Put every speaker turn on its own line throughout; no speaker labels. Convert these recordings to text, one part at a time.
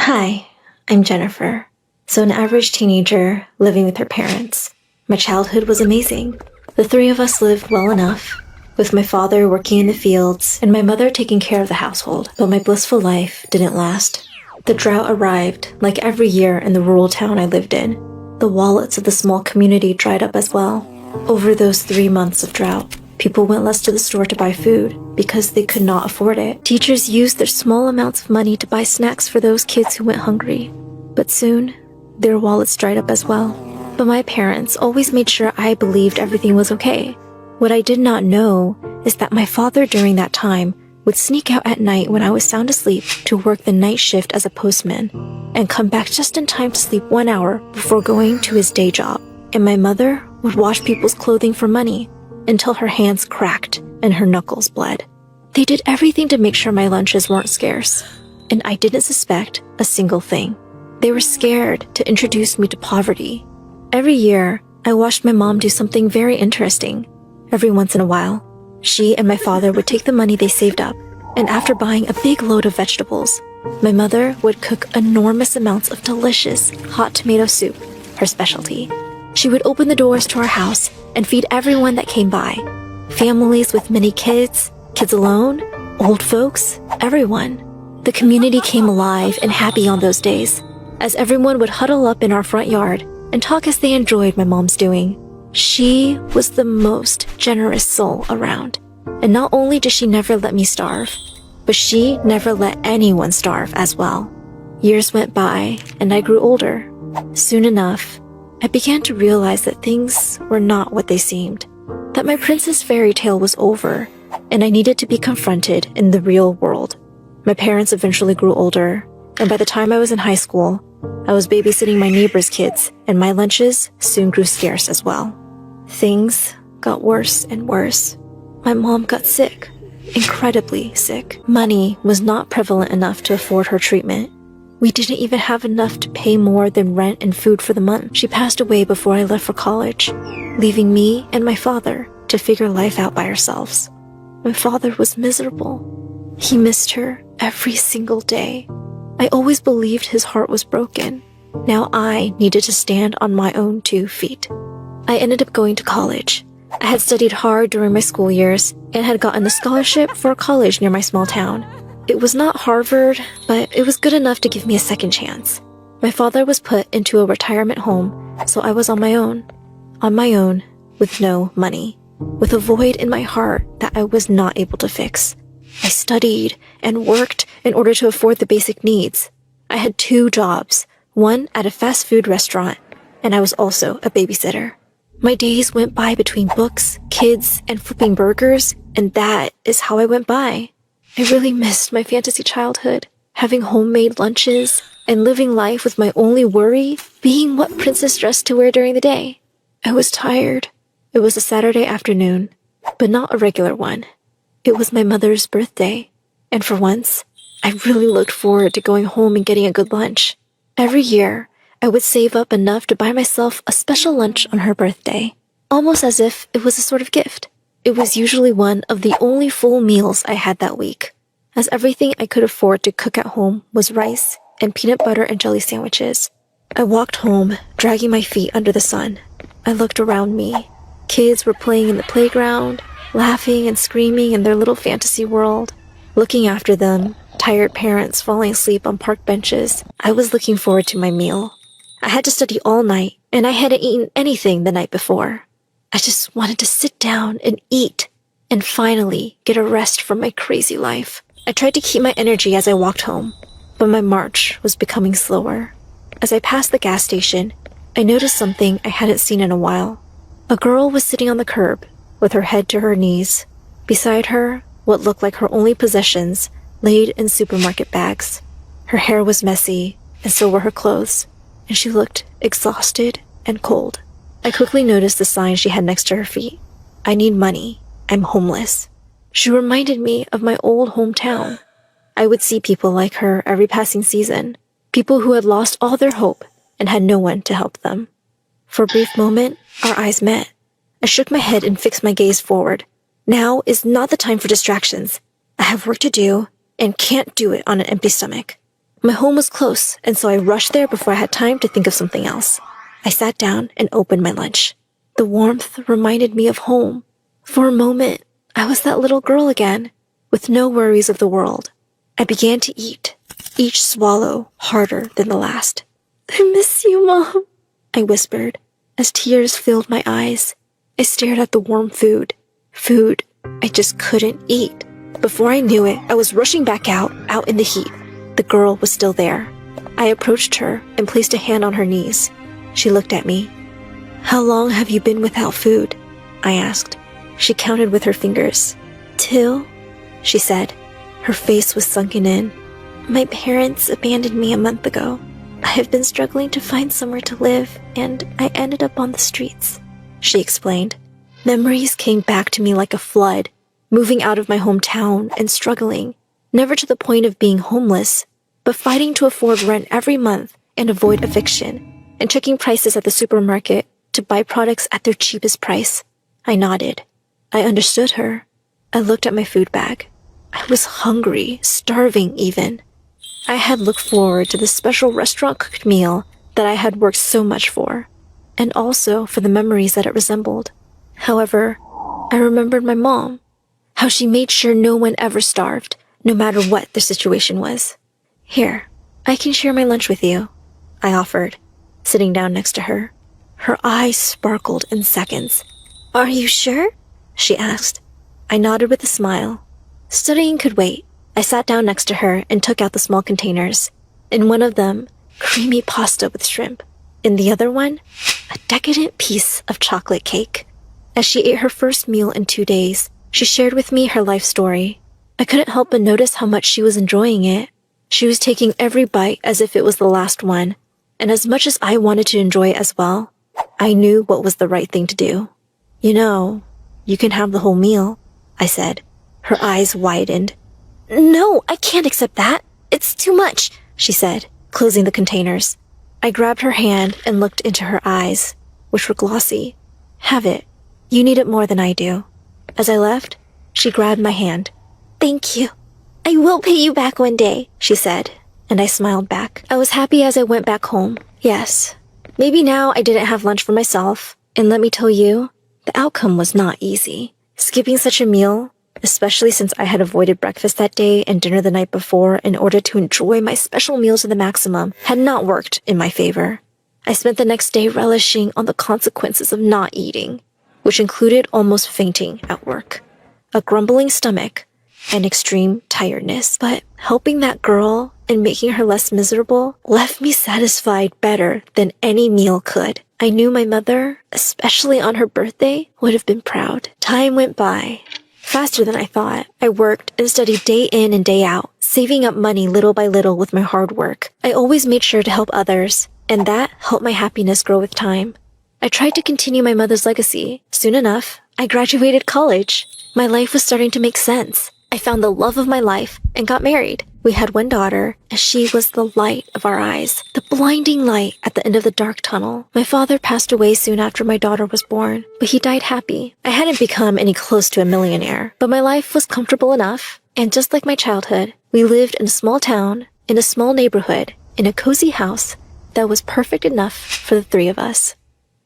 Hi, I'm Jennifer. So an average teenager living with her parents. My childhood was amazing. The three of us lived well enough, with my father working in the fields and my mother taking care of the household. But my blissful life didn't last. The drought arrived, like every year in the rural town I lived in. The wallets of the small community dried up as well. Over those 3 months of drought, people went less to the store to buy food because they could not afford it. Teachers used their small amounts of money to buy snacks for those kids who went hungry. But soon, their wallets dried up as well. But my parents always made sure I believed everything was okay. What I did not know is that my father during that time would sneak out at night when I was sound asleep to work the night shift as a postman and come back just in time to sleep 1 hour before going to his day job. And my mother would wash people's clothing for money until her hands cracked and her knuckles bled. They did everything to make sure my lunches weren't scarce, and I didn't suspect a single thing. They were scared to introduce me to poverty. Every year, I watched my mom do something very interesting. Every once in a while, she and my father would take the money they saved up, and after buying a big load of vegetables, my mother would cook enormous amounts of delicious hot tomato soup, her specialty. She would open the doors to our house and feed everyone that came by. Families with many kids, kids alone, old folks, everyone. The community came alive and happy on those days, as everyone would huddle up in our front yard and talk as they enjoyed my mom's doing. She was the most generous soul around. And not only did she never let me starve, but she never let anyone starve as well. Years went by and I grew older. Soon enough, I began to realize that things were not what they seemed, that my princess fairy tale was over, and I needed to be confronted in the real world. My parents eventually grew older, and by the time I was in high school, I was babysitting my neighbor's kids, and my lunches soon grew scarce as well. Things got worse and worse. My mom got sick, incredibly sick. Money was not prevalent enough to afford her treatment. We didn't even have enough to pay more than rent and food for the month. She passed away before I left for college, leaving me and my father to figure life out by ourselves. My father was miserable. He missed her every single day. I always believed his heart was broken. Now I needed to stand on my own 2 feet. I ended up going to college. I had studied hard during my school years and had gotten a scholarship for a college near my small town. It was not Harvard, but it was good enough to give me a second chance. My father was put into a retirement home, so I was on my own with no money, with a void in my heart that I was not able to fix. I studied and worked in order to afford the basic needs. I had 2 jobs, one at a fast food restaurant, and I was also a babysitter. My days went by between books, kids, and flipping burgers, and that is how I went by. I really missed my fantasy childhood, having homemade lunches and living life with my only worry being what princess dress to wear during the day. I was tired. It was a Saturday afternoon, but not a regular one. It was my mother's birthday, and for once, I really looked forward to going home and getting a good lunch. Every year, I would save up enough to buy myself a special lunch on her birthday, almost as if it was a sort of gift. It was usually one of the only full meals I had that week, as everything I could afford to cook at home was rice and peanut butter and jelly sandwiches. I walked home, dragging my feet under the sun. I looked around me. Kids were playing in the playground, laughing and screaming in their little fantasy world. Looking after them, tired parents falling asleep on park benches, I was looking forward to my meal. I had to study all night, and I hadn't eaten anything the night before. I just wanted to sit down and eat, and finally get a rest from my crazy life. I tried to keep my energy as I walked home, but my march was becoming slower. As I passed the gas station, I noticed something I hadn't seen in a while. A girl was sitting on the curb, with her head to her knees. Beside her, what looked like her only possessions laid in supermarket bags. Her hair was messy, and so were her clothes, and she looked exhausted and cold. I quickly noticed the sign she had next to her feet. I need money. I'm homeless. She reminded me of my old hometown. I would see people like her every passing season, people who had lost all their hope and had no one to help them. For a brief moment, our eyes met. I shook my head and fixed my gaze forward. Now is not the time for distractions. I have work to do and can't do it on an empty stomach. My home was close, and so I rushed there before I had time to think of something else. I sat down and opened my lunch. The warmth reminded me of home. For a moment, I was that little girl again, with no worries of the world. I began to eat, each swallow harder than the last. "I miss you, Mom," I whispered, as tears filled my eyes. I stared at the warm food I just couldn't eat. Before I knew it, I was rushing back out in the heat. The girl was still there. I approached her and placed a hand on her knees. She looked at me. "How long have you been without food?" I asked. She counted with her fingers. "2," she said. Her face was sunken in. "My parents abandoned me a month ago. I have been struggling to find somewhere to live, and I ended up on the streets," she explained. Memories came back to me like a flood, moving out of my hometown and struggling, never to the point of being homeless, but fighting to afford rent every month and avoid eviction, and checking prices at the supermarket to buy products at their cheapest price. I nodded. I understood her. I looked at my food bag. I was hungry, starving even. I had looked forward to the special restaurant-cooked meal that I had worked so much for, and also for the memories that it resembled. However, I remembered my mom, how she made sure no one ever starved, no matter what the situation was. "Here, I can share my lunch with you," I offered, sitting down next to her. Her eyes sparkled in seconds. "Are you sure?" she asked. I nodded with a smile. Studying could wait. I sat down next to her and took out the small containers. In one of them, creamy pasta with shrimp. In the other one, a decadent piece of chocolate cake. As she ate her first meal in 2 days, she shared with me her life story. I couldn't help but notice how much she was enjoying it. She was taking every bite as if it was the last one, and as much as I wanted to enjoy it as well, I knew what was the right thing to do. "You know, you can have the whole meal," I said. Her eyes widened. "No, I can't accept that. It's too much," she said, closing the containers. I grabbed her hand and looked into her eyes, which were glossy. "Have it. You need it more than I do." As I left, she grabbed my hand. "Thank you. I will pay you back one day," she said, and I smiled back. I was happy as I went back home. Yes, maybe now I didn't have lunch for myself, and let me tell you, the outcome was not easy. Skipping such a meal, especially since I had avoided breakfast that day and dinner the night before in order to enjoy my special meals to the maximum, had not worked in my favor. I spent the next day relishing on the consequences of not eating, which included almost fainting at work, a grumbling stomach, and extreme tiredness. But helping that girl and making her less miserable left me satisfied better than any meal could. I knew my mother, especially on her birthday, would have been proud. Time went by, faster than I thought. I worked and studied day in and day out, saving up money little by little with my hard work. I always made sure to help others, and that helped my happiness grow with time. I tried to continue my mother's legacy. Soon enough, I graduated college. My life was starting to make sense. I found the love of my life and got married. We had one daughter, and she was the light of our eyes, the blinding light at the end of the dark tunnel. My father passed away soon after my daughter was born, but he died happy. I hadn't become any close to a millionaire, but my life was comfortable enough, and just like my childhood, we lived in a small town, in a small neighborhood, in a cozy house that was perfect enough for the three of us.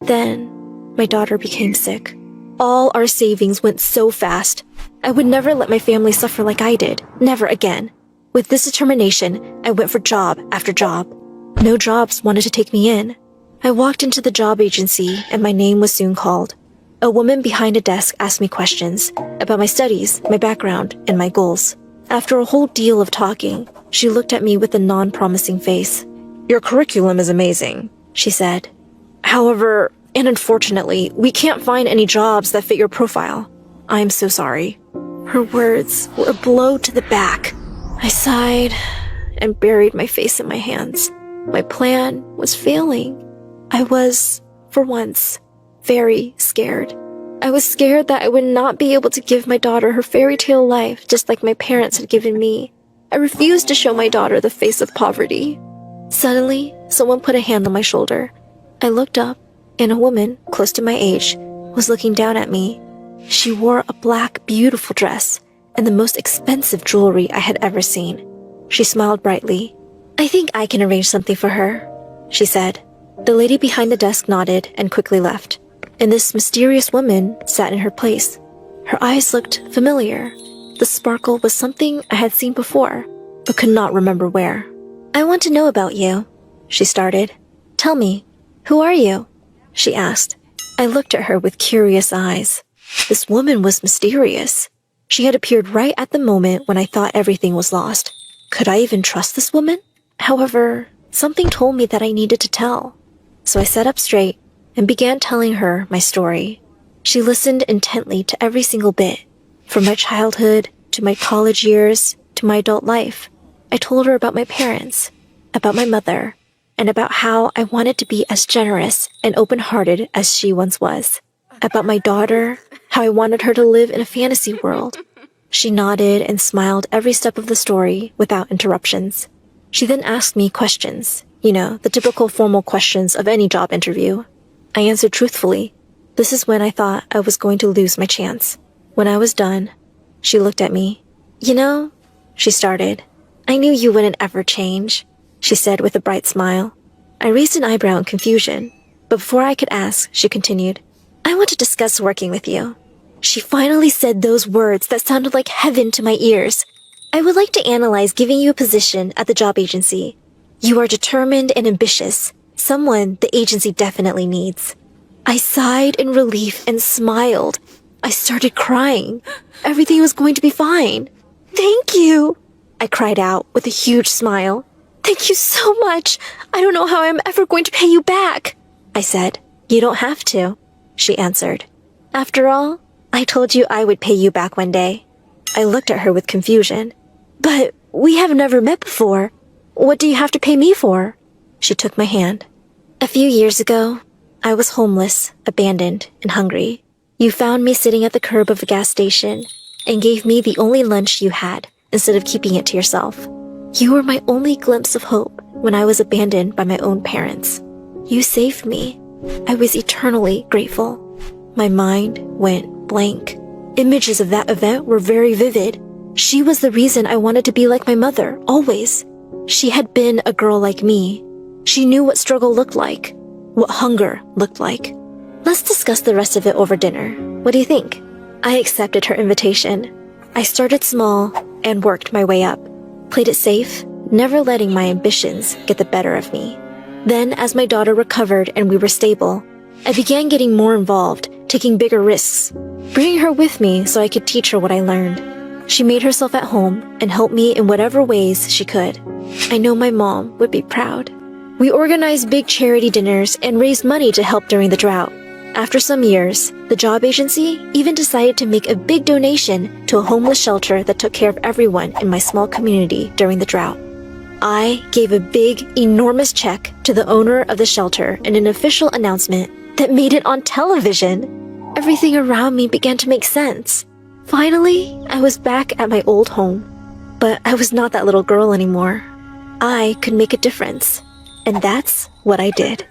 Then, my daughter became sick. All our savings went so fast. I would never let my family suffer like I did. Never again. With this determination, I went for job after job. No jobs wanted to take me in. I walked into the job agency, and my name was soon called. A woman behind a desk asked me questions about my studies, my background, and my goals. After a whole deal of talking, she looked at me with a non-promising face. "Your curriculum is amazing," she said. "However, and unfortunately, we can't find any jobs that fit your profile. I am so sorry." Her words were a blow to the back. I sighed and buried my face in my hands. My plan was failing. I was, for once, very scared. I was scared that I would not be able to give my daughter her fairy tale life just like my parents had given me. I refused to show my daughter the face of poverty. Suddenly, someone put a hand on my shoulder. I looked up, and a woman, close to my age, was looking down at me. She wore a black, beautiful dress and the most expensive jewelry I had ever seen. She smiled brightly. I think I can arrange something for her, she said. The lady behind the desk nodded and quickly left, and this mysterious woman sat in her place. Her eyes looked familiar. The sparkle was something I had seen before, but could not remember where. I want to know about you, she started. Tell me, who are you? She asked. I looked at her with curious eyes. This woman was mysterious. She had appeared right at the moment when I thought everything was lost. Could I even trust this woman? However, something told me that I needed to tell. So I sat up straight and began telling her my story. She listened intently to every single bit, from my childhood to my college years to my adult life. I told her about my parents, about my mother, and about how I wanted to be as generous and open-hearted as she once was. About my daughter, how I wanted her to live in a fantasy world. She nodded and smiled every step of the story without interruptions. She then asked me questions, the typical formal questions of any job interview. I answered truthfully. This is when I thought I was going to lose my chance. When I was done, she looked at me. She started. I knew you wouldn't ever change, she said with a bright smile. I raised an eyebrow in confusion, but before I could ask, she continued. I want to discuss working with you. She finally said those words that sounded like heaven to my ears. I would like to analyze giving you a position at the job agency. You are determined and ambitious, someone the agency definitely needs. I sighed in relief and smiled. I started crying. Everything was going to be fine. Thank you, I cried out with a huge smile. Thank you so much. I don't know how I'm ever going to pay you back, I said. You don't have to, she answered. After all, I told you I would pay you back one day. I looked at her with confusion. But we have never met before. What do you have to pay me for? She took my hand. A few years ago, I was homeless, abandoned, and hungry. You found me sitting at the curb of a gas station and gave me the only lunch you had instead of keeping it to yourself. You were my only glimpse of hope when I was abandoned by my own parents. You saved me. I was eternally grateful. My mind went blank. Images of that event were very vivid. She was the reason I wanted to be like my mother, always. She had been a girl like me. She knew what struggle looked like, what hunger looked like. Let's discuss the rest of it over dinner. What do you think? I accepted her invitation. I started small and worked my way up. Played it safe, never letting my ambitions get the better of me. Then, as my daughter recovered and we were stable, I began getting more involved, taking bigger risks, bringing her with me so I could teach her what I learned. She made herself at home and helped me in whatever ways she could. I know my mom would be proud. We organized big charity dinners and raised money to help during the drought. After some years, the job agency even decided to make a big donation to a homeless shelter that took care of everyone in my small community during the drought. I gave a big, enormous check to the owner of the shelter in an official announcement that made it on television. Everything around me began to make sense. Finally, I was back at my old home. But I was not that little girl anymore. I could make a difference. And that's what I did.